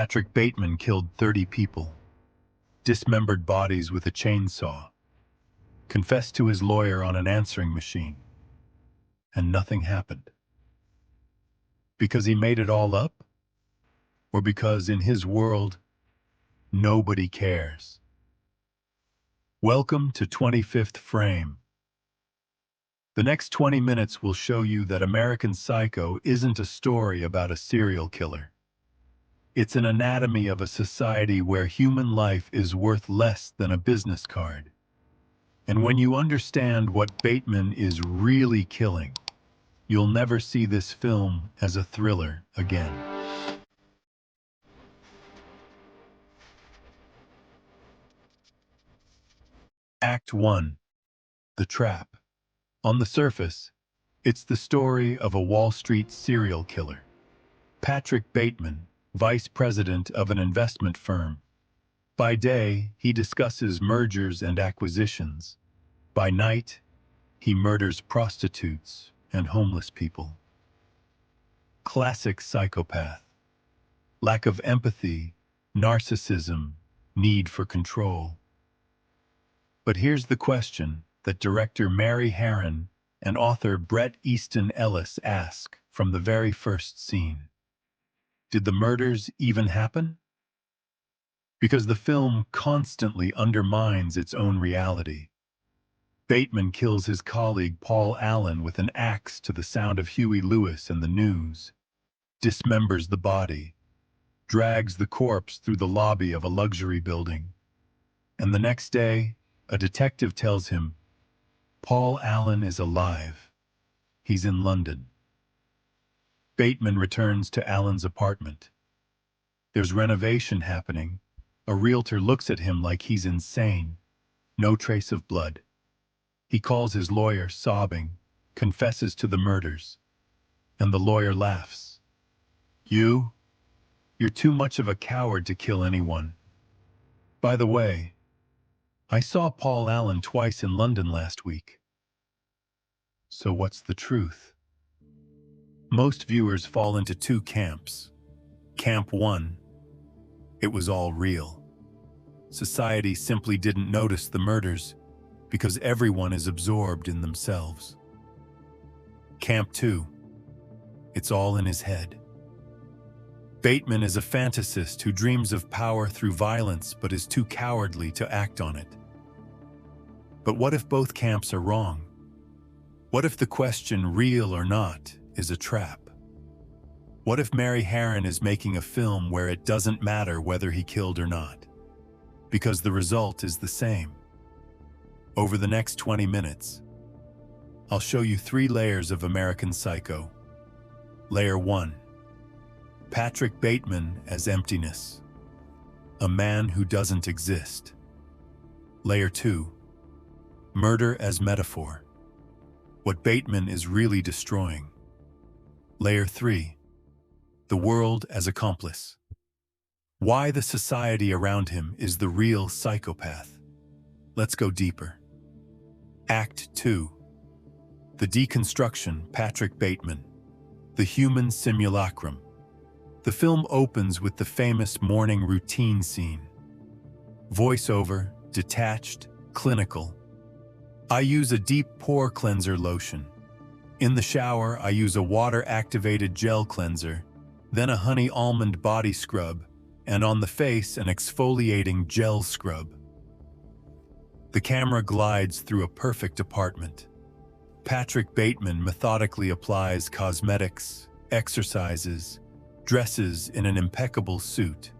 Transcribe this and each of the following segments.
Patrick Bateman killed 30 people, dismembered bodies with a chainsaw, confessed to his lawyer on an answering machine, and nothing happened. Because he made it all up? Or because in his world, nobody cares? Welcome to 25th Frame. The next 20 minutes will show you that American Psycho isn't a story about a serial killer. It's an anatomy of a society where human life is worth less than a business card. And when you understand what Bateman is really killing, you'll never see this film as a thriller again. Act 1. The Trap. On the surface, it's the story of a Wall Street serial killer. Patrick Bateman, vice president of an investment firm. By day, he discusses mergers and acquisitions. By night, he murders prostitutes and homeless people. Classic psychopath. Lack of empathy, narcissism, need for control. But here's the question that director Mary Harron and author Bret Easton Ellis ask from the very first scene. Did the murders even happen? Because the film constantly undermines its own reality. Bateman kills his colleague Paul Allen with an axe to the sound of Huey Lewis and the news, dismembers the body, drags the corpse through the lobby of a luxury building. And the next day, a detective tells him, Paul Allen is alive. He's in London. Bateman returns to Allen's apartment. There's renovation happening. A realtor looks at him like he's insane. No trace of blood. He calls his lawyer, sobbing, confesses to the murders. And the lawyer laughs. You're too much of a coward to kill anyone. By the way, I saw Paul Allen twice in London last week. So what's the truth? Most viewers fall into two camps. Camp 1. It was all real. Society simply didn't notice the murders because everyone is absorbed in themselves. Camp 2. It's all in his head. Bateman is a fantasist who dreams of power through violence but is too cowardly to act on it. But what if both camps are wrong? What if the question, real or not, is a trap? What if Mary Harron is making a film where it doesn't matter whether he killed or not? Because the result is the same. Over the next 20 minutes, I'll show you 3 layers of American Psycho. Layer 1. Patrick Bateman as Emptiness. A man who doesn't exist. Layer 2. Murder as metaphor. What Bateman is really destroying. Layer 3. The world as accomplice. Why the society around him is the real psychopath. Let's go deeper. Act 2. The deconstruction, Patrick Bateman. The human simulacrum. The film opens with the famous morning routine scene. Voiceover, detached, clinical. I use a deep pore cleanser lotion. In the shower, I use a water-activated gel cleanser, then a honey almond body scrub, and on the face, an exfoliating gel scrub. The camera glides through a perfect apartment. Patrick Bateman methodically applies cosmetics, exercises, dresses in an impeccable suit.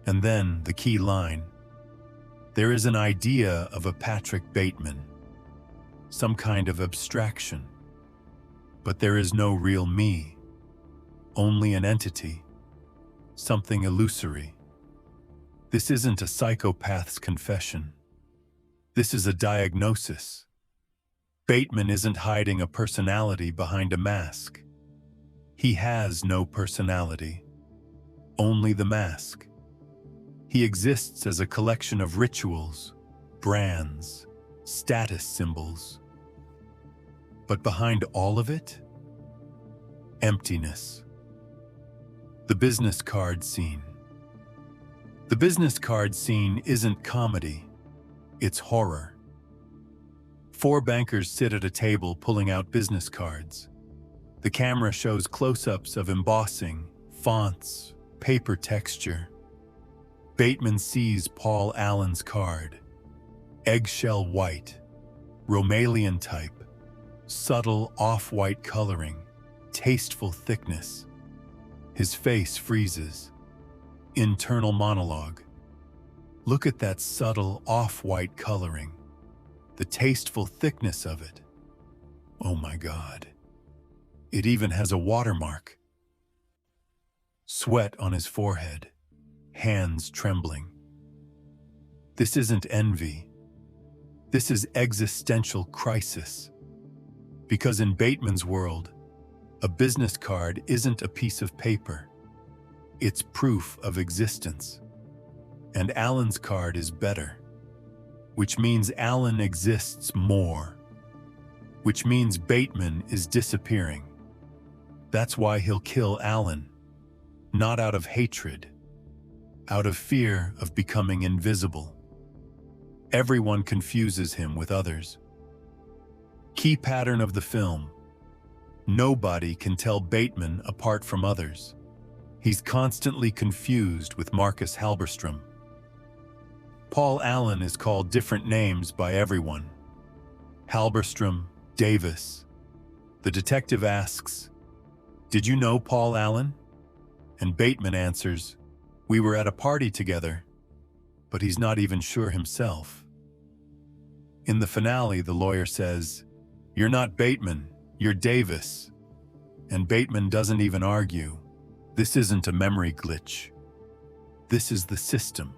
And then the key line. There is an idea of a Patrick Bateman, some kind of abstraction. But there is no real me, only an entity, something illusory. This isn't a psychopath's confession. This is a diagnosis. Bateman isn't hiding a personality behind a mask. He has no personality, only the mask. He exists as a collection of rituals, brands, status symbols. But behind all of it, emptiness. The business card scene. The business card scene isn't comedy, it's horror. Four bankers sit at a table pulling out business cards. The camera shows close-ups of embossing, fonts, paper texture. Bateman sees Paul Allen's card. Eggshell white, Romalian type, subtle off-white coloring, tasteful thickness. His face freezes. Internal monologue. Look at that subtle off-white coloring, the tasteful thickness of it. Oh my God. It even has a watermark. Sweat on his forehead, hands trembling. This isn't envy. This is existential crisis. Because in Bateman's world, a business card isn't a piece of paper. It's proof of existence. And Allen's card is better. Which means Allen exists more. Which means Bateman is disappearing. That's why he'll kill Allen. Not out of hatred. Out of fear of becoming invisible. Everyone confuses him with others. Key pattern of the film. Nobody can tell Bateman apart from others. He's constantly confused with Marcus Halberstrom. Paul Allen is called different names by everyone. Halberstrom, Davis. The detective asks, "Did you know Paul Allen?" And Bateman answers, "We were at a party together," but he's not even sure himself. In the finale, the lawyer says, "You're not Bateman, you're Davis." And Bateman doesn't even argue. This isn't a memory glitch. This is the system.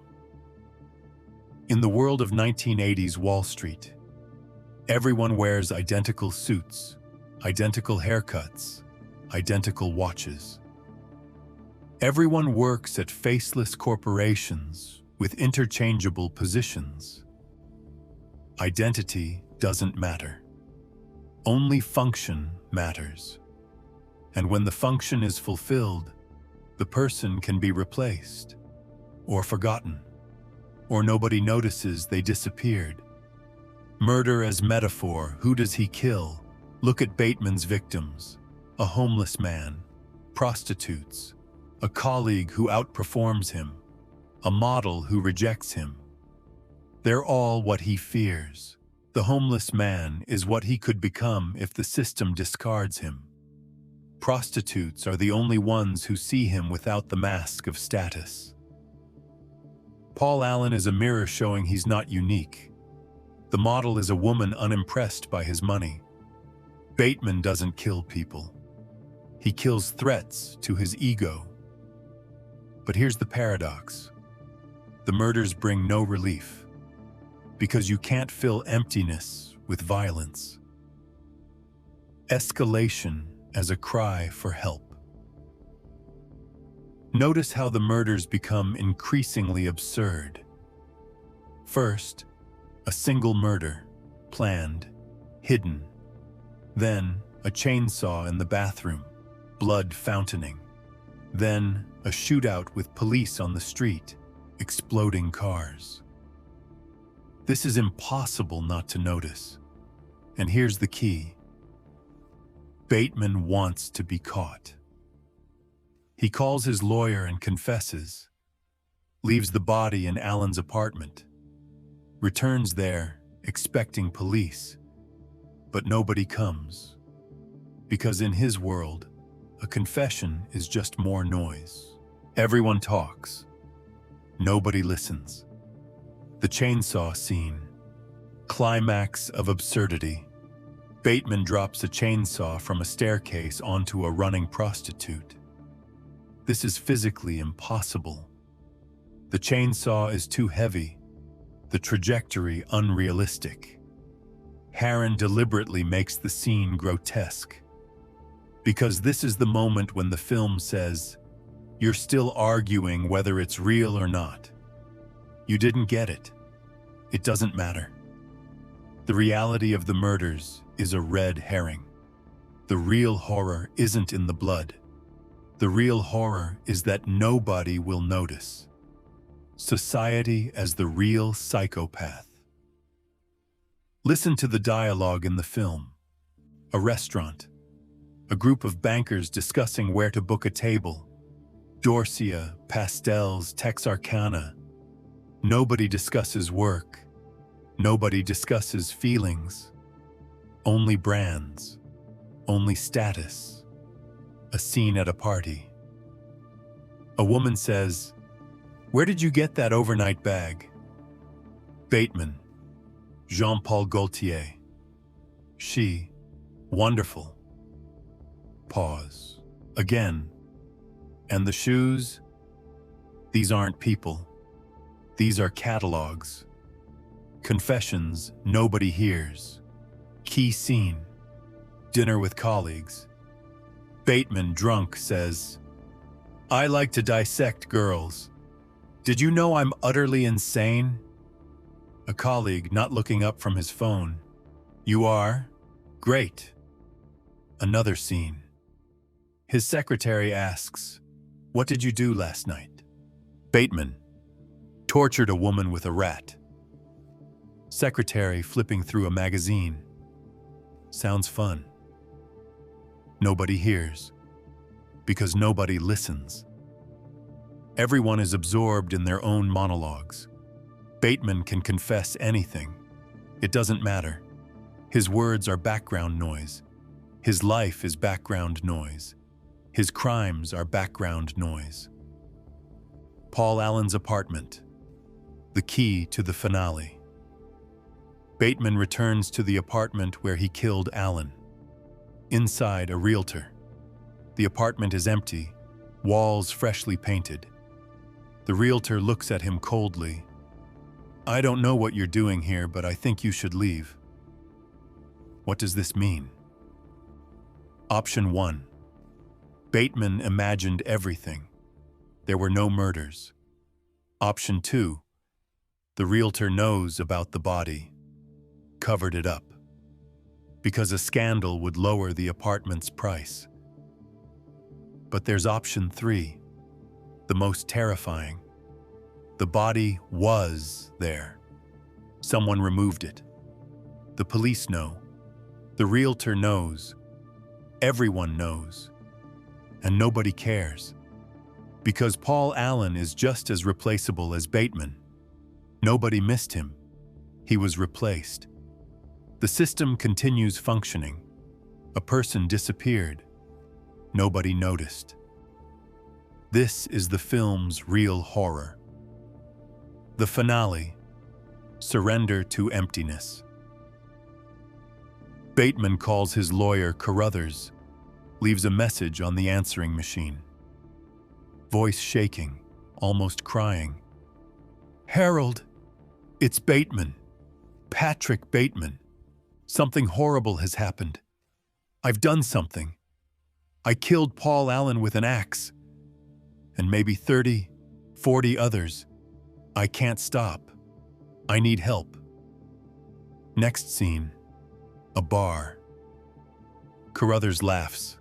In the world of 1980s Wall Street, everyone wears identical suits, identical haircuts, identical watches. Everyone works at faceless corporations with interchangeable positions. Identity doesn't matter. Only function matters. And when the function is fulfilled, the person can be replaced, or forgotten, or nobody notices they disappeared. Murder as metaphor, who does he kill? Look at Bateman's victims. A homeless man, prostitutes, a colleague who outperforms him, a model who rejects him. They're all what he fears. The homeless man is what he could become if the system discards him. Prostitutes are the only ones who see him without the mask of status. Paul Allen is a mirror showing he's not unique. The model is a woman unimpressed by his money. Bateman doesn't kill people. He kills threats to his ego. But here's the paradox. The murders bring no relief, because you can't fill emptiness with violence. Escalation as a cry for help. Notice how the murders become increasingly absurd. First, a single murder, planned, hidden. Then, a chainsaw in the bathroom, blood fountaining. Then, a shootout with police on the street, exploding cars. This is impossible not to notice. And here's the key. Bateman wants to be caught. He calls his lawyer and confesses, leaves the body in Allen's apartment, returns there expecting police, but nobody comes. Because in his world, a confession is just more noise. Everyone talks. Nobody listens. The chainsaw scene. Climax of absurdity. Bateman drops a chainsaw from a staircase onto a running prostitute. This is physically impossible. The chainsaw is too heavy, the trajectory unrealistic. Harron deliberately makes the scene grotesque. Because this is the moment when the film says, you're still arguing whether it's real or not. You didn't get it. It doesn't matter. The reality of the murders is a red herring. The real horror isn't in the blood. The real horror is that nobody will notice. Society as the real psychopath. Listen to the dialogue in the film. A restaurant. A group of bankers discussing where to book a table. Dorsia, pastels, Texarkana. Nobody discusses work. Nobody discusses feelings. Only brands. Only status. A scene at a party. A woman says, "Where did you get that overnight bag?" Bateman. Jean-Paul Gaultier. She. Wonderful. Pause. Again. And the shoes? These aren't people. These are catalogs. Confessions nobody hears. Key scene. Dinner with colleagues. Bateman, drunk, says, "I like to dissect girls. Did you know I'm utterly insane?" A colleague, not looking up from his phone. "You are? Great." Another scene. His secretary asks, "What did you do last night?" Bateman. "Tortured a woman with a rat." Secretary flipping through a magazine. "Sounds fun." Nobody hears, because nobody listens. Everyone is absorbed in their own monologues. Bateman can confess anything. It doesn't matter. His words are background noise. His life is background noise. His crimes are background noise. Paul Allen's apartment. The key to the finale. Bateman returns to the apartment where he killed Allen. Inside, a realtor. The apartment is empty, walls freshly painted. The realtor looks at him coldly. "I don't know what you're doing here, but I think you should leave." What does this mean? Option 1. Bateman imagined everything. There were no murders. Option 2. The realtor knows about the body. Covered it up. Because a scandal would lower the apartment's price. But there's option 3. The most terrifying. The body was there. Someone removed it. The police know. The realtor knows. Everyone knows. And nobody cares. Because Paul Allen is just as replaceable as Bateman. Nobody missed him. He was replaced. The system continues functioning. A person disappeared. Nobody noticed. This is the film's real horror. The finale. Surrender to emptiness. Bateman calls his lawyer Carruthers, leaves a message on the answering machine. Voice shaking, almost crying. "Harold, it's Bateman. Patrick Bateman. Something horrible has happened. I've done something. I killed Paul Allen with an axe. And maybe 30, 40 others. I can't stop. I need help." Next scene. A bar. Carruthers laughs.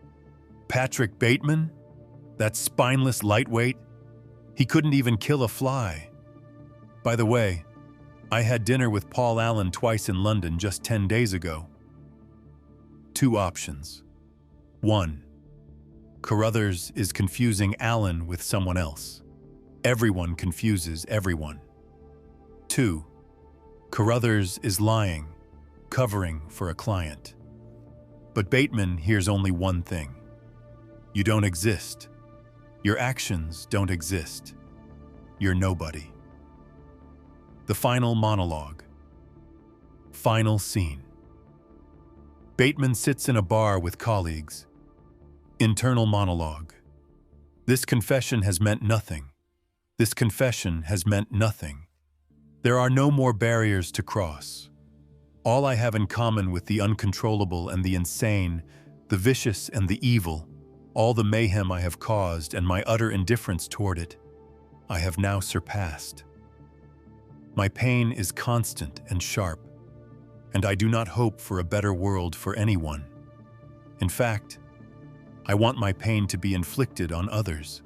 "Patrick Bateman? That spineless lightweight? He couldn't even kill a fly. By the way, I had dinner with Paul Allen twice in London just 10 days ago." 2 options. 1. Carruthers is confusing Allen with someone else. Everyone confuses everyone. 2. Carruthers is lying, covering for a client. But Bateman hears only one thing. You don't exist. Your actions don't exist. You're nobody. The final monologue. Final scene. Bateman sits in a bar with colleagues. Internal monologue. This confession has meant nothing. This confession has meant nothing. There are no more barriers to cross. All I have in common with the uncontrollable and the insane, the vicious and the evil, all the mayhem I have caused and my utter indifference toward it, I have now surpassed. My pain is constant and sharp, and I do not hope for a better world for anyone. In fact, I want my pain to be inflicted on others.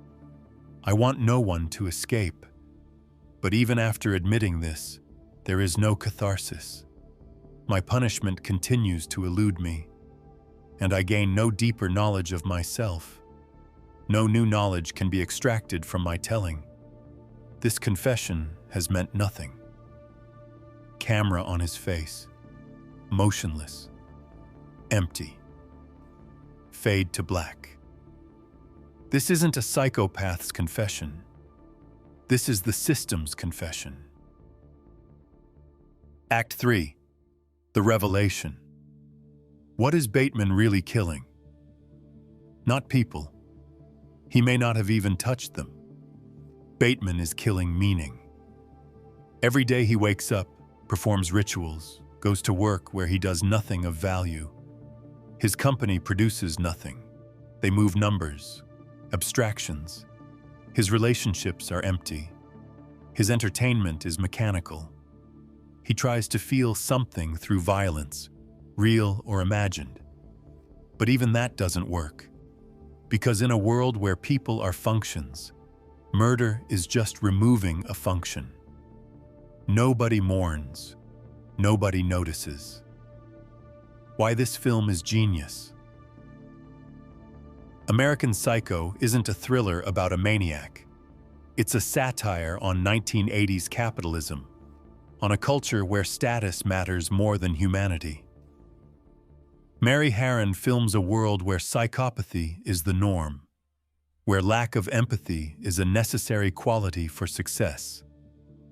I want no one to escape. But even after admitting this, there is no catharsis. My punishment continues to elude me, and I gain no deeper knowledge of myself. No new knowledge can be extracted from my telling. This confession has meant nothing. Camera on his face, motionless, empty. Fade to black. This isn't a psychopath's confession. This is the system's confession. Act 3. The revelation. What is Bateman really killing? Not people. He may not have even touched them. Bateman is killing meaning. Every day he wakes up, performs rituals, goes to work where he does nothing of value. His company produces nothing. They move numbers, abstractions. His relationships are empty. His entertainment is mechanical. He tries to feel something through violence, real or imagined. But even that doesn't work. Because in a world where people are functions, murder is just removing a function. Nobody mourns. Nobody notices. Why this film is genius. American Psycho isn't a thriller about a maniac. It's a satire on 1980s capitalism, on a culture where status matters more than humanity. Mary Harron films a world where psychopathy is the norm, where lack of empathy is a necessary quality for success,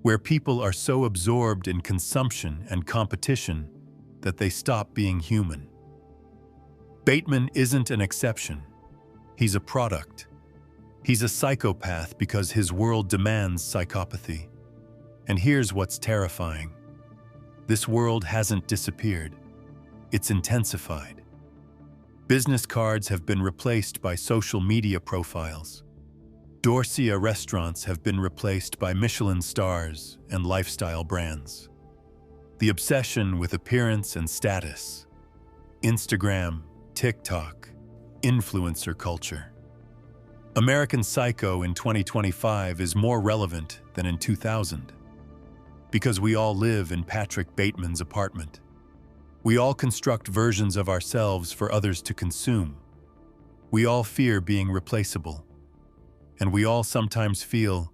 where people are so absorbed in consumption and competition that they stop being human. Bateman isn't an exception. He's a product. He's a psychopath because his world demands psychopathy. And here's what's terrifying. This world hasn't disappeared. It's intensified. Business cards have been replaced by social media profiles. Dorsia restaurants have been replaced by Michelin stars and lifestyle brands. The obsession with appearance and status. Instagram, TikTok, influencer culture. American Psycho in 2025 is more relevant than in 2000. Because we all live in Patrick Bateman's apartment. We all construct versions of ourselves for others to consume. We all fear being replaceable. And we all sometimes feel,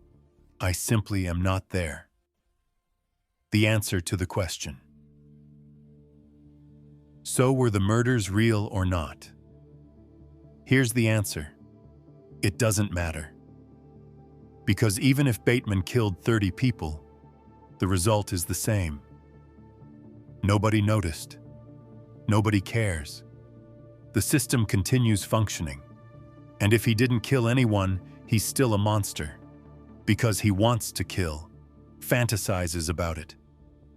I simply am not there. The answer to the question. So were the murders real or not? Here's the answer. It doesn't matter. Because even if Bateman killed 30 people, the result is the same. Nobody noticed. Nobody cares. The system continues functioning. And if he didn't kill anyone, he's still a monster. Because he wants to kill, fantasizes about it,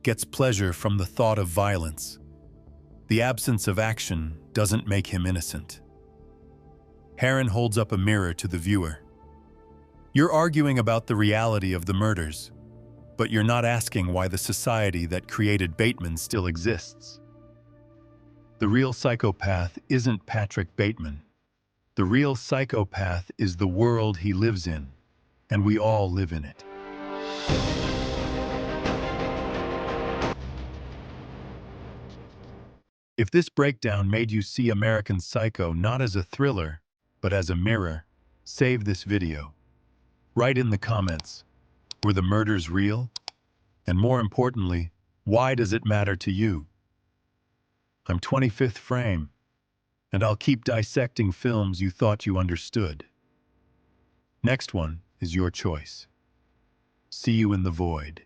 gets pleasure from the thought of violence. The absence of action doesn't make him innocent. Harron holds up a mirror to the viewer. You're arguing about the reality of the murders, but you're not asking why the society that created Bateman still exists. The real psychopath isn't Patrick Bateman. The real psychopath is the world he lives in, and we all live in it. If this breakdown made you see American Psycho not as a thriller, but as a mirror, save this video. Write in the comments, were the murders real? And more importantly, why does it matter to you? I'm 25th Frame, and I'll keep dissecting films you thought you understood. Next one is your choice. See you in the void.